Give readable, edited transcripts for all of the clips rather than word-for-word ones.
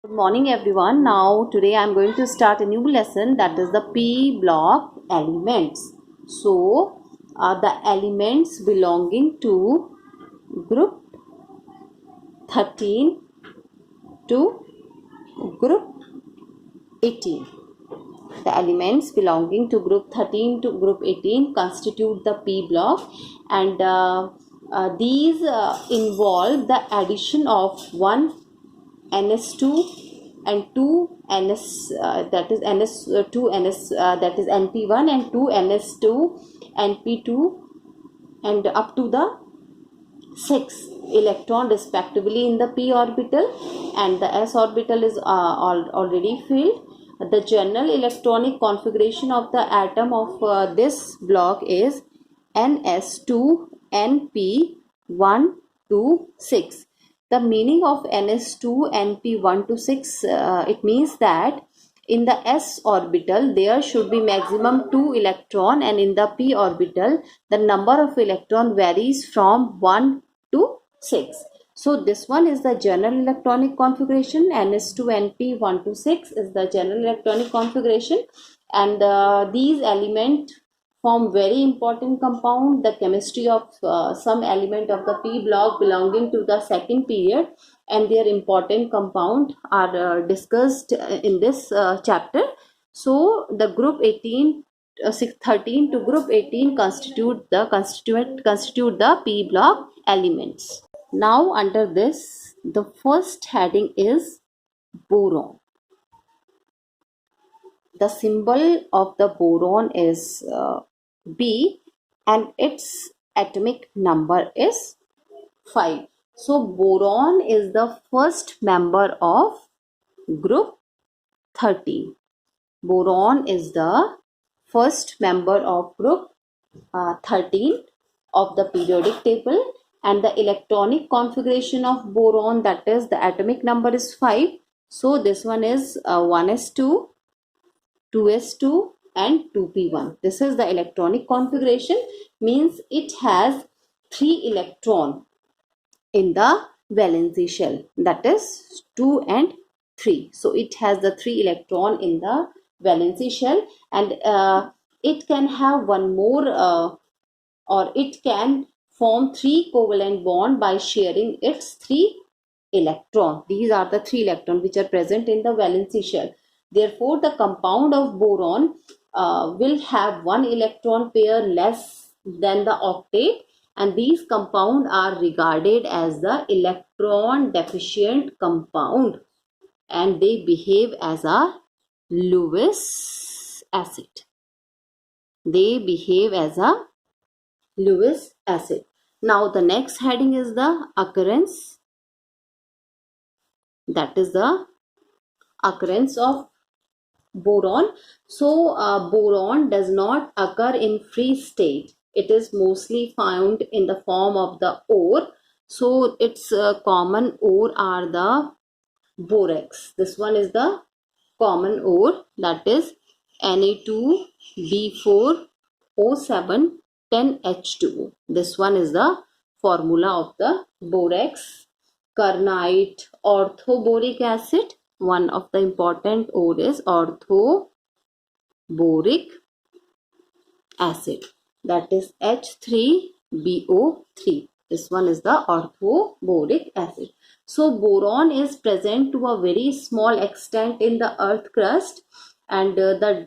Good morning everyone. Now today I am going to start a new lesson, that is the P block elements. So the elements belonging to group 13 to group 18. The elements belonging to group 13 to group 18 constitute the P block, and these involve the addition of one ns2 and 2 ns that is ns2 ns that is np1 and 2 ns2 np2 and up to the 6 electron respectively in the p orbital, and the s orbital is already filled. The general electronic configuration of the atom of this block is ns2 np1 to 6. The meaning of ns2 np1 to 6, it means that in the s orbital there should be maximum 2 electron, and in the p orbital the number of electron varies from 1 to 6. So this one is the general electronic configuration. ns2 np 1 to 6 is the general electronic configuration, and these elements form very important compound. The chemistry of some element of the p block belonging to the second period and their important compound are discussed in this chapter. So the group 18 13 to group 18 constitute the p block elements. Now under this, the first heading is boron. The symbol of the boron is B, and its atomic number is 5. So boron is the first member of group 13. Boron is the first member of group 13 of the periodic table, and the electronic configuration of boron, that is the atomic number, is 5. So this one is 1s2, 2s2 and 2p1. This is the electronic configuration, means it has 3 electron in the valency shell, that is 2 and 3. So it has the 3 electron in the valency shell, and it can have one more or it can form 3 covalent bond by sharing its 3 electron. These are the 3 electrons which are present in the valency shell. Therefore the compound of boron will have 1 electron pair less than the octet, and these compounds are regarded as the electron deficient compound, and they behave as a Lewis acid. They behave as a Lewis acid. Now the next heading is the occurrence, that is the occurrence of boron. So boron does not occur in free state. It is mostly found in the form of the ore. So its common ore are the borax. This one is the common ore, that is Na2B4O7 10H2O. This one is the formula of the borax. Kernite, orthoboric acid. One of the important ore is orthoboric acid, that is H3BO3. This one is the orthoboric acid. So boron is present to a very small extent in the earth crust, and the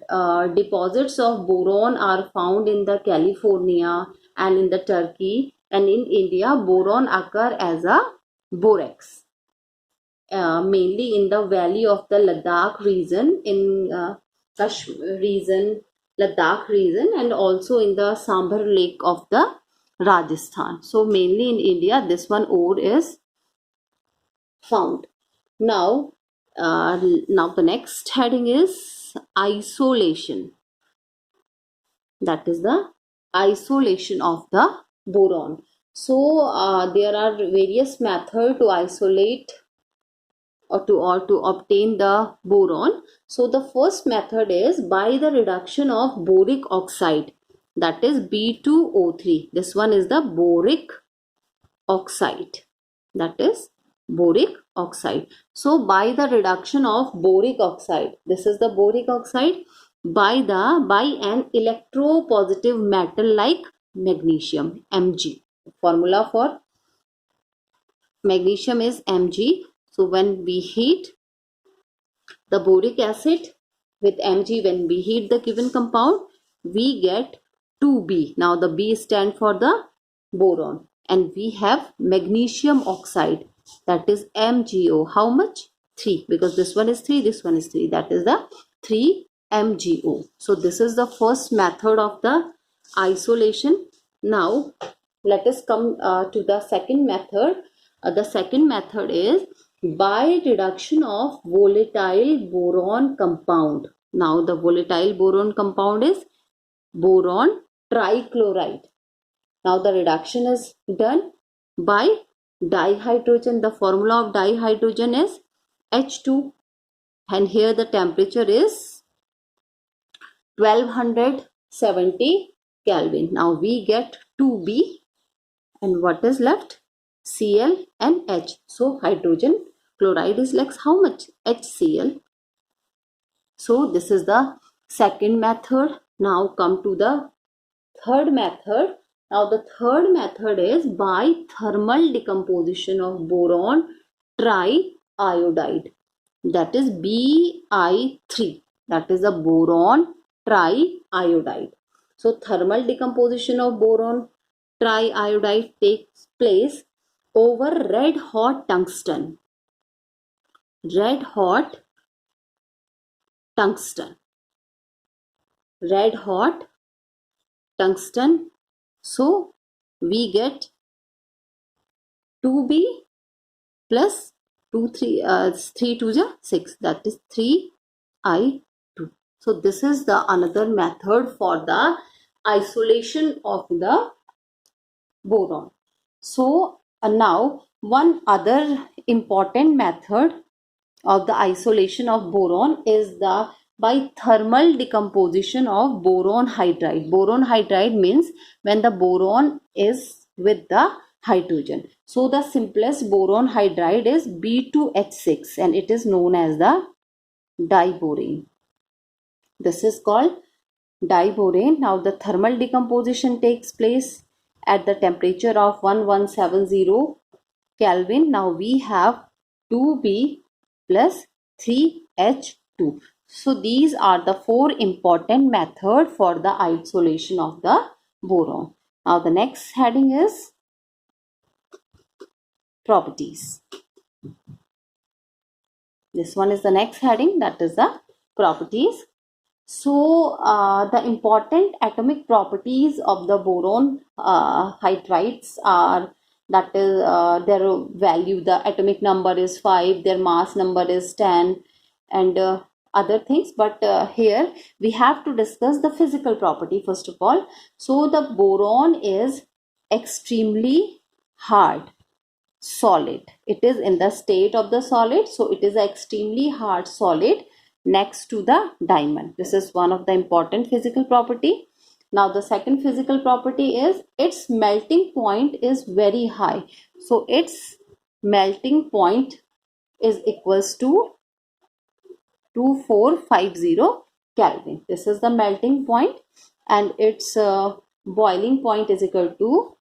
deposits of boron are found in the California and in the Turkey, and in India boron occur as a borax, mainly in the valley of the Ladakh region, in Kashmir region, Ladakh region, and also in the Sambhar lake of the Rajasthan. So mainly in India this one ore is found. Now the next heading is isolation. That is the isolation of the boron. So there are various methods to isolate or to obtain the boron. So the first method is by the reduction of boric oxide, that is B2O3. This one is the boric oxide, that is boric oxide. So by the reduction of boric oxide, this is the boric oxide, by an electropositive metal like magnesium, Mg. Formula for magnesium is Mg. So when we heat the boric acid with Mg, when we heat the given compound, we get 2B. Now the B stand for the boron, and we have magnesium oxide, that is MgO. How much? 3, because this one is 3, this one is 3, that is the 3 MgO. So this is the first method of the isolation. Now let us come to the second method. The second method is by reduction of volatile boron compound. Now the volatile boron compound is boron trichloride. Now the reduction is done by dihydrogen. The formula of dihydrogen is H2, and here the temperature is 1270 Kelvin. Now we get 2B, and what is left? Cl and H. So hydrogen chloride is like how much? HCl. So this is the second method. Now come to the third method. Now the third method is by thermal decomposition of boron triiodide, that is Bi3, that is the boron triiodide. So thermal decomposition of boron triiodide takes place over red hot tungsten. Red hot tungsten. Red hot tungsten. So we get 2B plus 3 2 6, that is 3I2. So this is the another method for the isolation of the boron. So now one other important method of the isolation of boron is the by thermal decomposition of boron hydride. Boron hydride means when the boron is with the hydrogen. So the simplest boron hydride is B2H6, and it is known as the diborane. This is called diborane. Now the thermal decomposition takes place at the temperature of 1170 Kelvin. Now we have 2B plus 3H2. So these are the 4 important methods for the isolation of the boron. Now the next heading is properties. This one is the next heading, that is the properties. So the important atomic properties of the boron hydrides are, that is their value, the atomic number is 5, their mass number is 10, and other things. But here we have to discuss the physical property first of all. So the boron is extremely hard solid. It is in the state of the solid, so it is an extremely hard solid next to the diamond. This is one of the important physical property. Now the second physical property is its melting point is very high. So its melting point is equals to 2450 Kelvin. This is the melting point, and its boiling point is equal to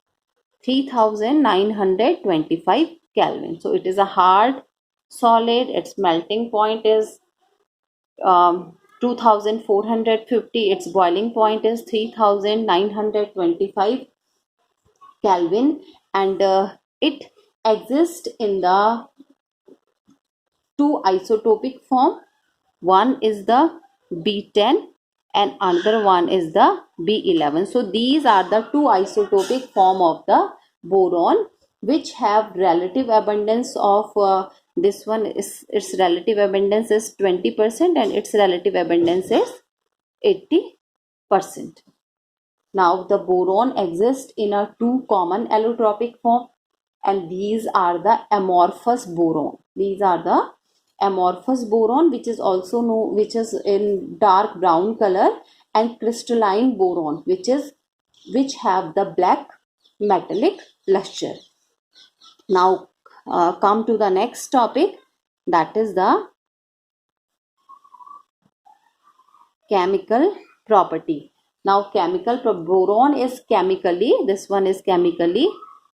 3925 Kelvin. So it is a hard solid. Its melting point is 2450. Its boiling point is 3925 Kelvin, and it exists in the 2 isotopic form. One is the B10 and another one is the B11. So these are the 2 isotopic form of the boron, which have relative abundance of this one is, its relative abundance is 20% and its relative abundance is 80%. Now the boron exists in a 2 common allotropic form, and these are the amorphous boron. These are the amorphous boron, which is also known, which is in dark brown color, and crystalline boron, which have the black metallic luster. Now come to the next topic, that is the chemical property. Now boron is chemically, this one is chemically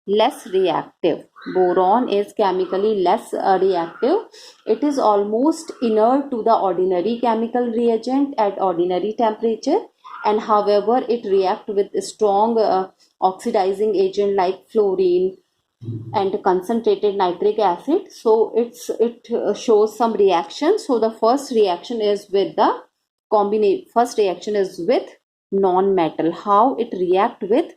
less reactive. Boron is chemically less reactive. It is almost inert to the ordinary chemical reagent at ordinary temperature, and however it reacts with a strong oxidizing agent like fluorine and concentrated nitric acid. So it shows some reaction. So the first reaction is with the non-metal. How it react with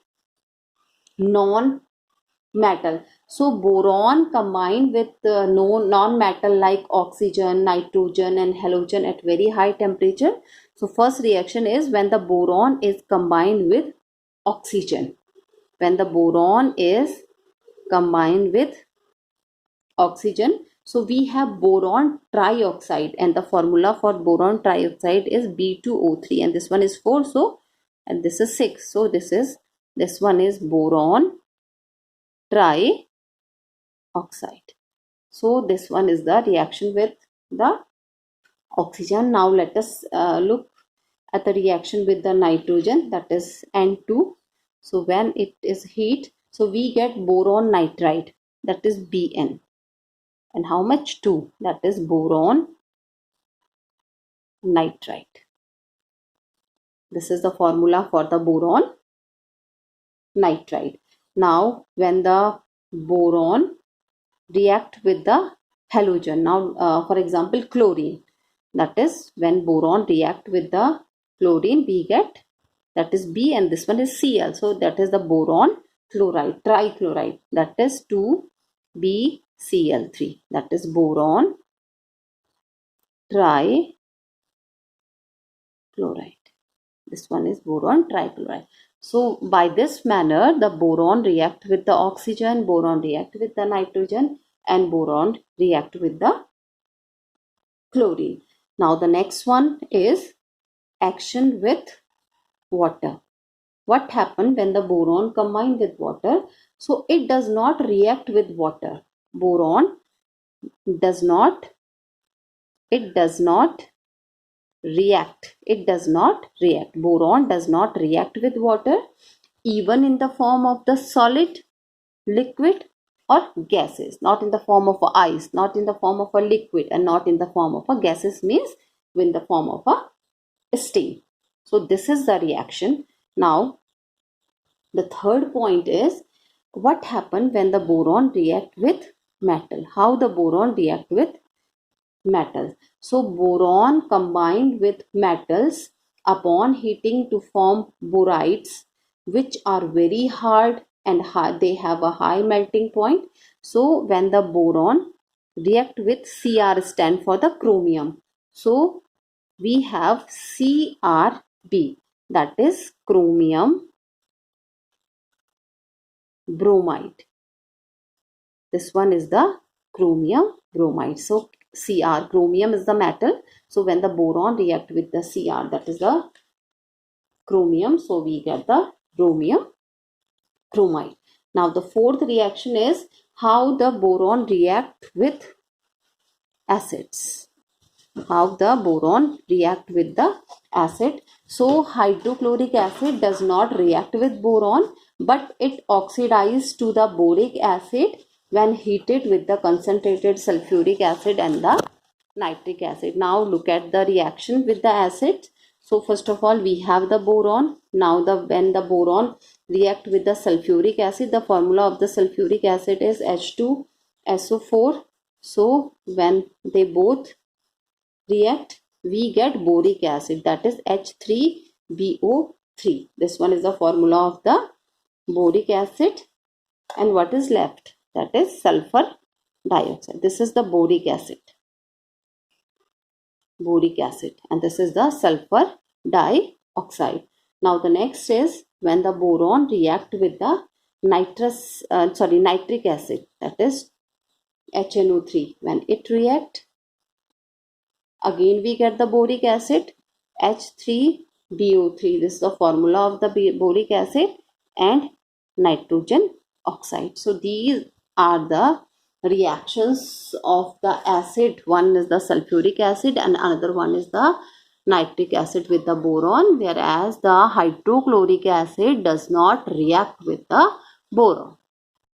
non-metal? So boron combined with non-metal like oxygen, nitrogen and halogen at very high temperature. So first reaction is when the boron is combined with oxygen. When the boron is combined with oxygen, so we have boron trioxide, and the formula for boron trioxide is B2O3, and this one is 4, so and this is 6, so this one is boron trioxide. So this one is the reaction with the oxygen. Now let us look at the reaction with the nitrogen, that is N2. So when it is heat, so we get boron nitride, that is Bn. And how much? 2, that is boron nitride. This is the formula for the boron nitride. Now when the boron react with the halogen, now for example chlorine, that is when boron react with the chlorine, we get, that is B, and this one is Cl, so that is the boron chloride, trichloride, that is 2BCl3, that is boron trichloride. This one is boron trichloride. So by this manner the boron react with the oxygen, boron react with the nitrogen, and boron react with the chlorine. Now the next one is action with water. What happened when the boron combined with water? So it does not react with water. Boron does not react. Boron does not react with water, even in the form of the solid, liquid or gases. Not in the form of a ice, not in the form of a liquid, and not in the form of a gases, means in the form of a steam. So this is the reaction. Now the third point is what happened when the boron react with metal. How the boron react with metals. So boron combined with metals upon heating to form borides, which are very hard and they have a high melting point. So when the boron react with Cr, stand for the chromium, so we have CrB, that is chromium bromide. This one is the chromium bromide. So Cr, chromium is the metal, so when the boron react with the Cr, that is the chromium, so we get the chromium bromide. Now the fourth reaction is how the boron react with acids. How the boron react with the acid. So hydrochloric acid does not react with boron, but it oxidizes to the boric acid when heated with the concentrated sulfuric acid and the nitric acid. Now look at the reaction with the acid. So first of all we have the boron. Now when the boron react with the sulfuric acid, the formula of the sulfuric acid is H2SO4. So when they both react, we get boric acid, that is H3BO3. This one is the formula of the boric acid, and what is left, that is sulfur dioxide. This is the boric acid, and this is the sulfur dioxide. Now the next is when the boron react with the nitric acid, that is HNO3. When it react, again we get the boric acid, H3BO3. This is the formula of the boric acid, and nitrogen oxide. So these are the reactions of the acid. One is the sulfuric acid and another one is the nitric acid with the boron, whereas the hydrochloric acid does not react with the boron.